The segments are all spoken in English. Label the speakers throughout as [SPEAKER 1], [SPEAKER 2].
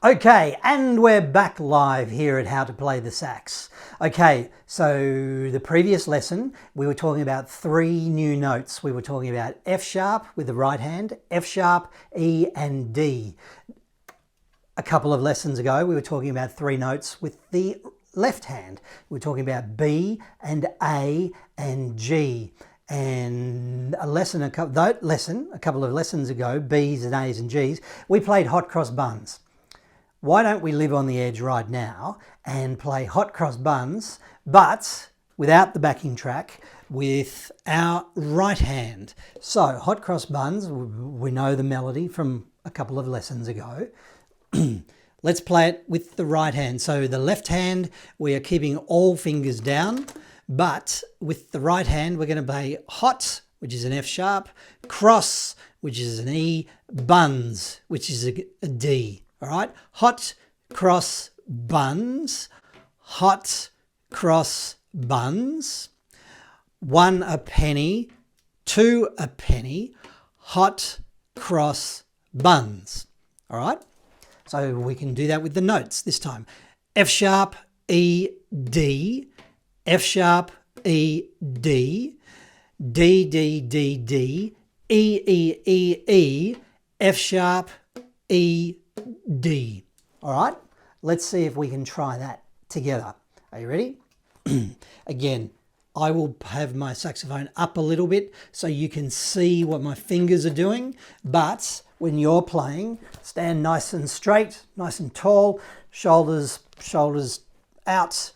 [SPEAKER 1] Okay, and we're back live here at How to Play the Sax. Okay, so the previous lesson we were talking about 3 new notes. We were talking about F sharp with the right hand, F sharp, E and D. A couple of lessons ago we were talking about 3 notes with the left hand. We were talking about B and A and G. And a couple of lessons ago, B's and A's and G's, we played Hot Cross Buns. Why don't we live on the edge right now and play Hot Cross Buns, but without the backing track, with our right hand. So Hot Cross Buns, we know the melody from a couple of lessons ago. Let's play it with the right hand. So the left hand, we are keeping all fingers down, but with the right hand, we're going to play hot, which is an F sharp, cross, which is an E, buns, which is a D. All right, hot cross buns, hot cross buns, 1 a penny, 2 a penny, hot cross buns. All right, so we can do that with the notes this time. F sharp, E, D, F sharp, E, D, D, D, D, D, E, E, E, E, F sharp, E, D. All right, let's see if we can try that together. Are you ready? Again, I will have my saxophone up a little bit so you can see what my fingers are doing, but when you're playing, stand nice and straight, nice and tall, shoulders out,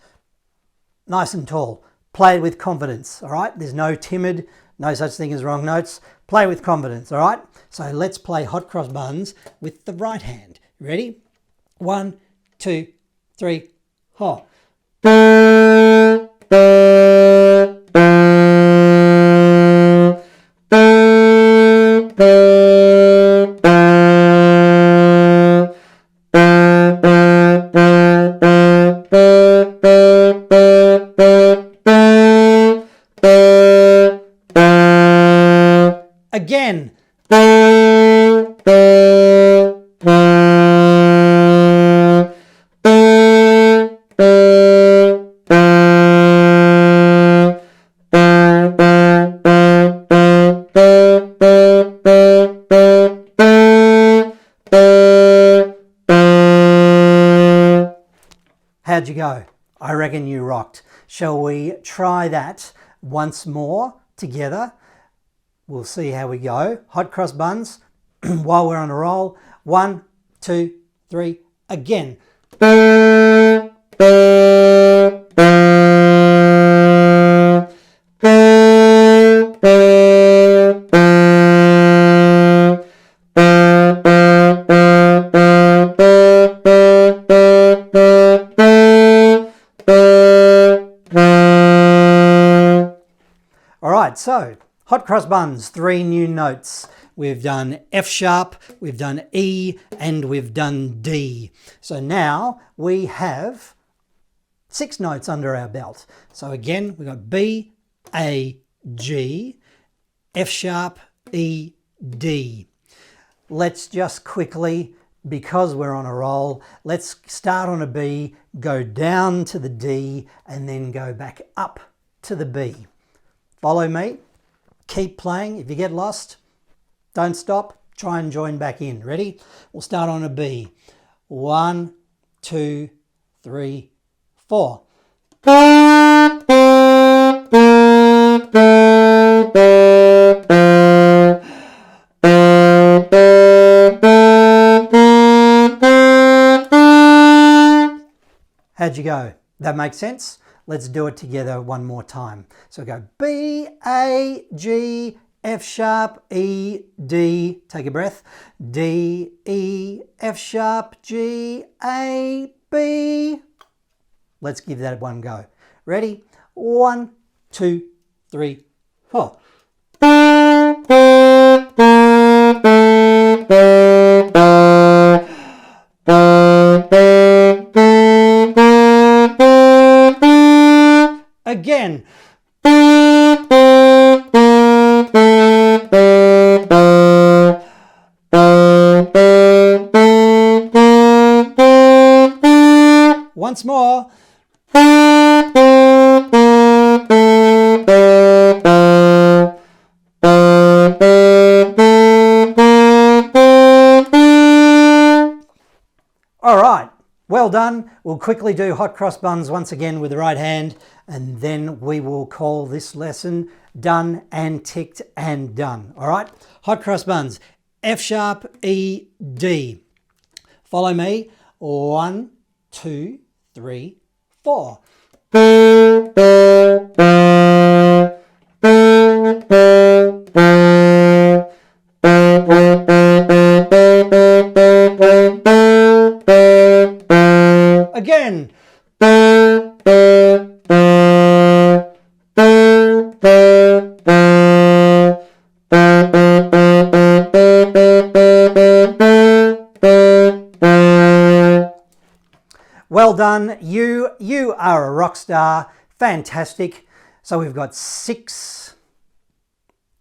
[SPEAKER 1] nice and tall. Play with confidence, all right? There's no timid, no such thing as wrong notes. Play with confidence, all right? So let's play Hot Cross Buns with the right hand. Ready? 1, 2, 3, ho. Again. How'd you go? I reckon you rocked. Shall we try that once more together? We'll see how we go. Hot Cross Buns, while we're on a roll. 1, 2, 3, again. All right, so Hot Cross Buns, 3 new notes. We've done F sharp, we've done E, and we've done D. So now we have 6 notes under our belt. So again, we've got B, A, G, F sharp, E, D. Let's just quickly, because we're on a roll, let's start on a B, go down to the D, and then go back up to the B. Follow me. Keep playing. If you get lost, don't stop. Try and join back in. Ready? We'll start on a B. 1, 2, 3, 4. How'd you go? That makes sense? Let's do it together one more time. So go B, A, G, F sharp, E, D. Take a breath. D, E, F sharp, G, A, B. Let's give that one go. Ready? 1, 2, 3, 4. Again. Once more. All right, well done. We'll quickly do hot cross buns once again with the right hand, and then we will call this lesson done and ticked and done. All right, hot cross buns, F sharp, E, D. Follow me. 1, 2, 3, 4. Again. Well done. You are a rock star. Fantastic. So we've got 6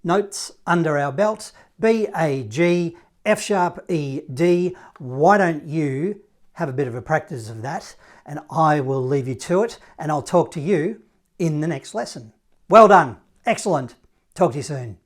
[SPEAKER 1] notes under our belt. B, A, G, F sharp, E, D. Why don't you have a bit of a practice of that, and I will leave you to it, and I'll talk to you in the next lesson. Well done. Excellent. Talk to you soon.